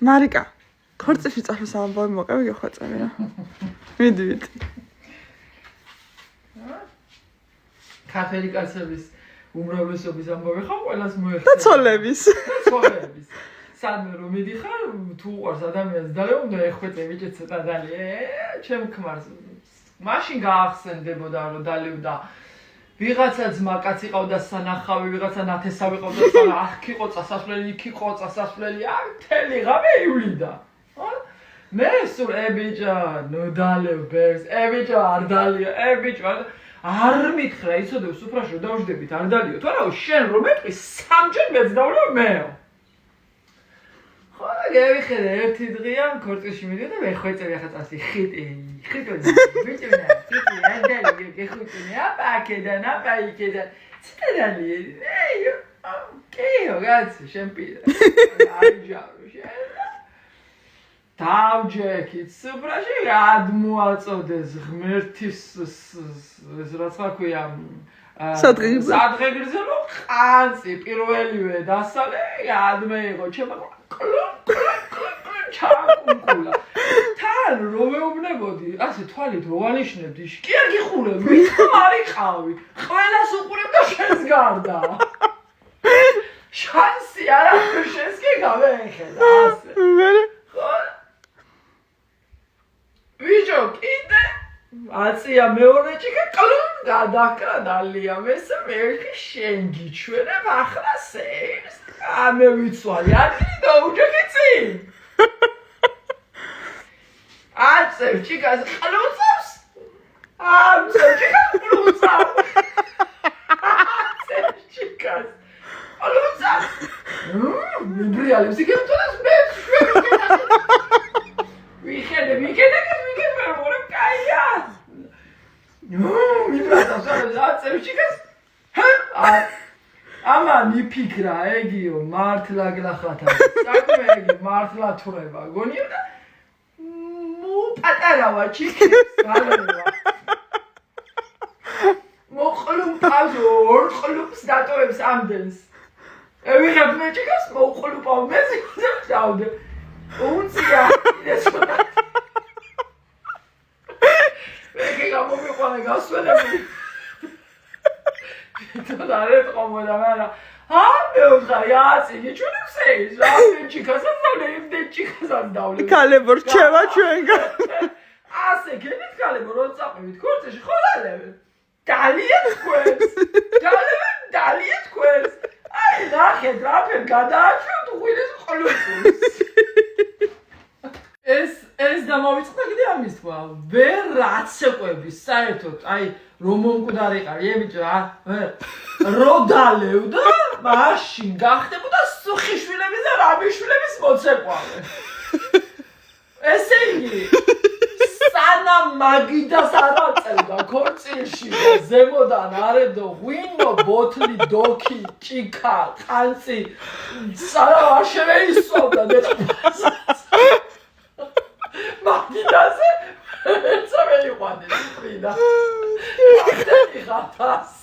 მარიკა ქორწილში წასვლის ამბავი მოკავი გეხვეწები რა მიდი ქართველი კაცების უმრავლესობის ამბავი ხარ ყველას მოეხება და ცოლების სადმე რომ მიდიხარ თუ უყარს ადამიანს და უნდა ეხვეწე ბიჭი ცოტა დალი ჩემ ქმარს მაშინ გაახსენდებოდა რომ დალევდა ვიღაცა ძმა კაცი ყავდა სანახავი ვიღაცა ნათესავი ყავდა აქ იყო წასასვლელი იქ იყო წასასვლელი აქ მთელი ღამე ივლიდა მე სულ ბიჭა ნუ დალევ ბერს ბიჭა არ დალია ბიჭა არ მითხრა იცოდებს უფრაში რომ დავждებით არ დალიო თორე შენ რომ მეტყვი სამჯერ მეძდავლო მეო ხო გევიხედე ერთი დღიან ქორწილში მიდიოდა მე ხვეწები ახლა წასი ხიტი ბიჭუნა ხიტი არ დალი გეხუჭინე აპაკედან აპაიკედან ციტადალი კეო გაცი შენ პირა აიჯარო შენ დავჯექით სუბრაში რად მოაწოდეს ღმერთის ეს რაც ხაქვია სადღეგრძე რომ ყანწი პირველივე დასალე ადმეიღო ჩემო ჩაკუნკულა თან რომ მეუბნებოდი ასე თვალით რო ვანიშნებდი კი არ გიხურებ მითხომ არ იყავი ყველას უყურებ და შენს გარდა შანსი არ აქვს შენს კი გავეხედა ასე ვიჯო კიდე აცია მეორე ჭიქა კლუნ გადაკრა დალია მესამე ერთი შენ გიჩვენებ ახლა სეირს ამე ვიცვალი ადრე დაუჯექიცი აცევ ჭიქას ყლუწავს აცევ ჭიქას ყლუწავს აცევ ჭიქას ყლუწავს მიბრიალებს იქებთონას მე ვიხედე ვერმორებ კაია მიბრიალებს აცევ ჭიქას ამან იფიქრა ეგიო მართლა გლახათა საქმე ეგი მართლა თვრება გონია და პატარავა ჭიქებს გალევა მოყლუპავს ორ ყლუპს დატოვებს ამდენს ვიღებ მე ჭიქებს მოყლუპავ მეზე დავდე უნცია ეს ეგ გამომიყვანე გასვენები თორე ყომოდა მარა მე ვხარი აცი გიჩვენებს ეს რა ჭიქას ამდავლე ჭიქას ამდავლე ქალებო რჩევა ჩვენგან ასე გენით ქალებო რო წაყვით ქორწილში ხო დალევე დალიეთ ქვენს აი ნახეთ რა ფერ გადააჩვენთ უხილეს ყლუპს ეს დამოვიწყდა კიდე ამის თქვა ვერ აცეკვების საერთოდ აი რომ მომკვდარიყარ ბიჭო რო დალევდა მაშინ გახდებოდა სუხიშვილების და რამიშვილების მოცეკვავე ესე იგი სანამ მაგიდას არ აწევდა ქორწილში და ზემოდან არედო ღვინო ბოთლი დოქი ჭიქა ყანწი სანამ არ შემეისვავდა მაგიდაზე ეცა მეიყვანეს ფრიდა ამდენი ხათას